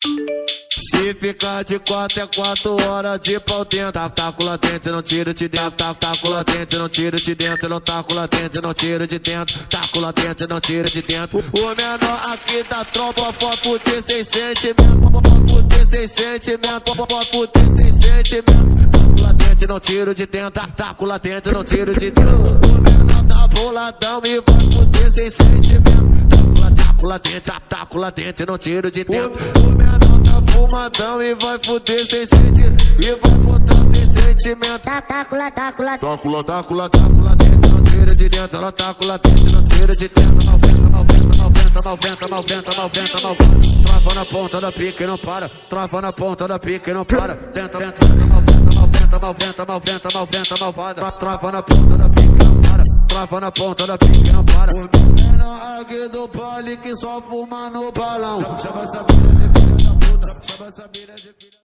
Se ficar de 4 é 4 horas de pau dentro. Tá com latente, não tira de dentro. Tá com latente, não tira de dentro. Não tá com latente, não tira de dentro. Tá com latente, não tira de dentro. O menor aqui da tropa pode fuder sem sentimento. Pode fuder sem sentimento. Pode fuder sem sentimento. Tá com latente, não tiro de dentro. Tá com latente, não tiro de dentro. O menor tá boladão e vai fuder sem sentimento. Tá com latente, não tiro de dentro. O menor tá fumadão e vai fuder sem sentimento. E vai botar sem sentimento. Tá com latente, não tira de dentro. Ela tá com latente, não tira de dentro. 90. Trava na ponta da pica e não para. Trava na ponta da pica e não para. Tenta, 90, malvada. Trava na ponta da pica e não para. Trava na ponta da pica e não para. O menor aqui do baile que só fuma no balão. Chama essa filha de filha da puta. Chama essa filha de filha